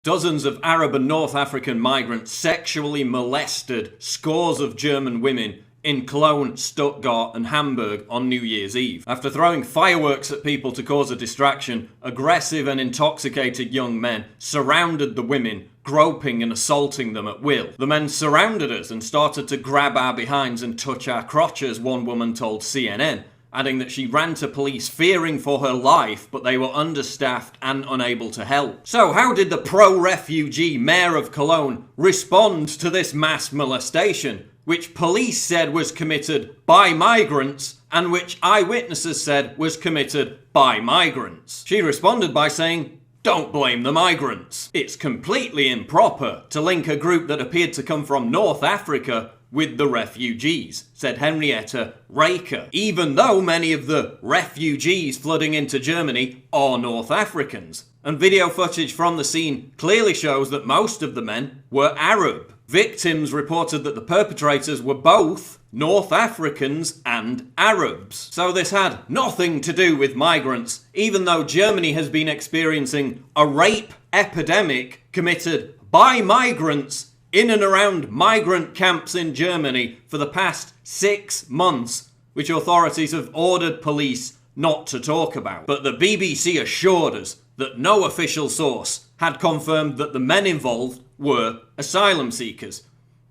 Dozens of Arab and North African migrants sexually molested scores of German women in Cologne, Stuttgart and Hamburg on New Year's Eve. After throwing fireworks at people to cause a distraction, aggressive and intoxicated young men surrounded the women, groping and assaulting them at will. The men surrounded us and started to grab our behinds and touch our crotches, one woman told CNN, adding that she ran to police fearing for her life, but they were understaffed and unable to help. So how did the pro-refugee mayor of Cologne respond to this mass molestation, which police said was committed by migrants and which eyewitnesses said was committed by migrants? She responded by saying, "Don't blame the migrants. It's completely improper to link a group that appeared to come from North Africa with the refugees," said Henrietta Reker, even though many of the refugees flooding into Germany are North Africans. And video footage from the scene clearly shows that most of the men were Arab. Victims reported that the perpetrators were both North Africans and Arabs. So this had nothing to do with migrants, even though Germany has been experiencing a rape epidemic committed by migrants in and around migrant camps in Germany for the past 6 months, which authorities have ordered police not to talk about. But the BBC assured us that no official source had confirmed that the men involved were asylum seekers,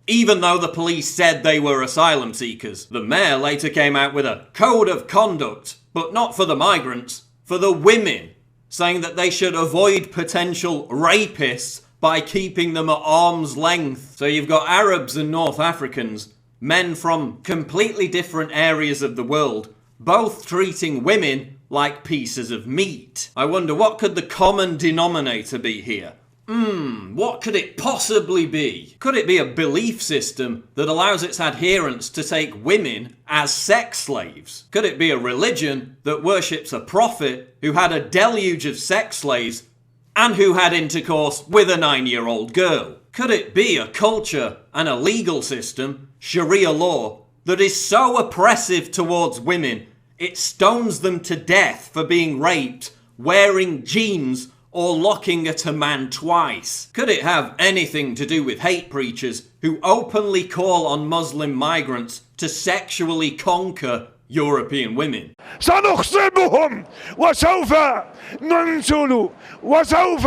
even though the police said they were asylum seekers. The mayor later came out with a code of conduct, but not for the migrants, for the women, saying that they should avoid potential rapists by keeping them at arm's length. So you've got Arabs and North Africans, men from completely different areas of the world, both treating women like pieces of meat. I wonder, what could the common denominator be here? What could it possibly be? Could it be a belief system that allows its adherents to take women as sex slaves? Could it be a religion that worships a prophet who had a deluge of sex slaves and who had intercourse with a 9-year-old girl? Could it be a culture and a legal system, Sharia law, that is so oppressive towards women it stones them to death for being raped, wearing jeans, or looking at a man twice? Could it have anything to do with hate preachers who openly call on Muslim migrants to sexually conquer European women? سنخصبهم وسوف ننزل وسوف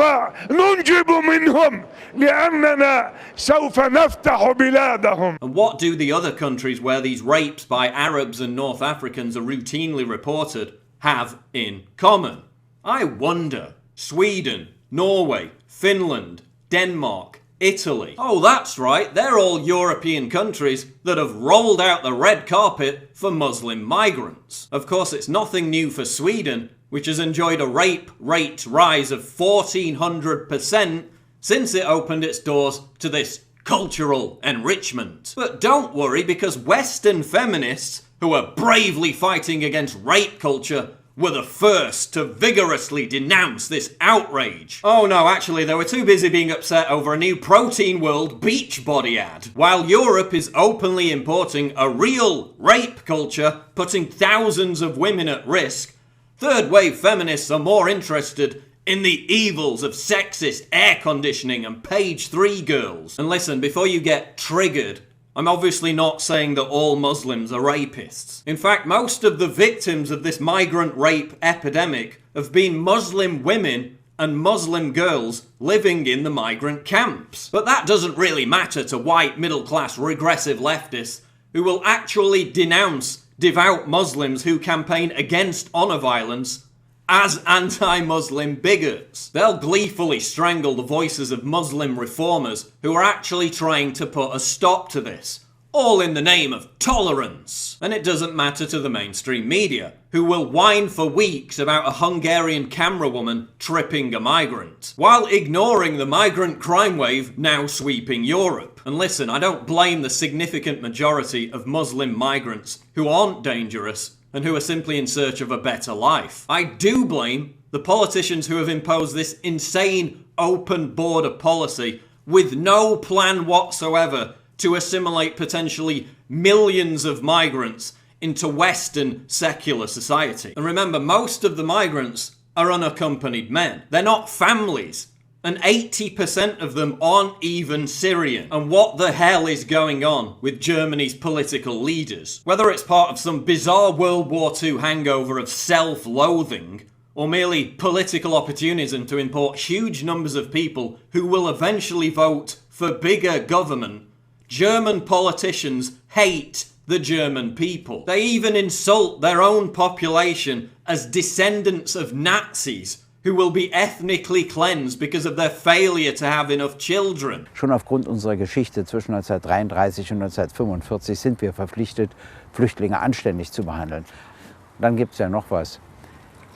ننجب منهم لأننا سوف نفتح بلادهم. And what do the other countries where these rapes by Arabs and North Africans are routinely reported have in common? I wonder. Sweden, Norway, Finland, Denmark, Italy. Oh, that's right, they're all European countries that have rolled out the red carpet for Muslim migrants. Of course, it's nothing new for Sweden, which has enjoyed a rape rate rise of 1,400% since it opened its doors to this cultural enrichment. But don't worry, because Western feminists, who are bravely fighting against rape culture, were the first to vigorously denounce this outrage. Oh no, actually, they were too busy being upset over a new Protein World Beachbody ad. While Europe is openly importing a real rape culture, putting thousands of women at risk, third-wave feminists are more interested in the evils of sexist air conditioning and page 3 girls. And listen, before you get triggered, I'm obviously not saying that all Muslims are rapists. In fact, most of the victims of this migrant rape epidemic have been Muslim women and Muslim girls living in the migrant camps. But that doesn't really matter to white, middle-class, regressive leftists who will actually denounce devout Muslims who campaign against honor violence as anti-Muslim bigots. They'll gleefully strangle the voices of Muslim reformers who are actually trying to put a stop to this, all in the name of tolerance. And it doesn't matter to the mainstream media, who will whine for weeks about a Hungarian camera woman tripping a migrant, while ignoring the migrant crime wave now sweeping Europe. And listen, I don't blame the significant majority of Muslim migrants who aren't dangerous and who are simply in search of a better life. I do blame the politicians who have imposed this insane open border policy with no plan whatsoever to assimilate potentially millions of migrants into Western secular society. And remember, most of the migrants are unaccompanied men. They're not families. And 80% of them aren't even Syrian. And what the hell is going on with Germany's political leaders? Whether it's part of some bizarre World War II hangover of self-loathing, or merely political opportunism to import huge numbers of people who will eventually vote for bigger government, German politicians hate the German people. They even insult their own population as descendants of Nazis who will be ethnically cleansed because of their failure to have enough children. Schon aufgrund unserer Geschichte zwischen 1933 und 1945 sind wir verpflichtet, Flüchtlinge anständig zu behandeln. Und dann gibt es ja noch was.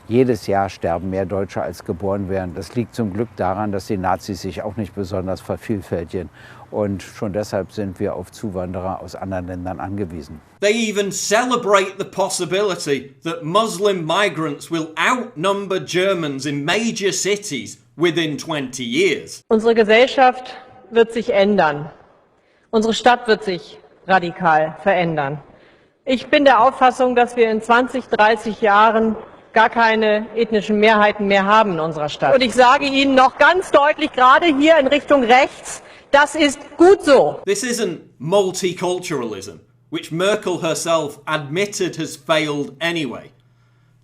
Jedes Jahr sterben mehr Deutsche als geboren werden. Das liegt zum Glück daran, dass die Nazis sich auch nicht besonders vervielfältigen. Und schon deshalb sind wir auf Zuwanderer aus anderen Ländern angewiesen. They even celebrate the possibility that Muslim migrants will outnumber Germans in major cities within 20 years. Unsere Gesellschaft wird sich ändern. Unsere Stadt wird sich radikal verändern. Ich bin der Auffassung, dass wir in 20, 30 Jahren gar keine ethnischen Mehrheiten mehr haben in unserer Stadt. Und ich sage Ihnen noch ganz deutlich, gerade hier in Richtung rechts, das ist gut so. This isn't multiculturalism, which Merkel herself admitted has failed anyway.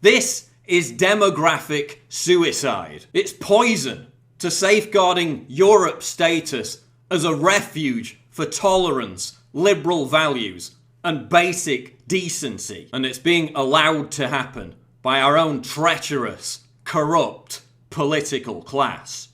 This is demographic suicide. It's poison to safeguarding Europe's status as a refuge for tolerance, liberal values, and basic decency. And it's being allowed to happen by our own treacherous, corrupt political class.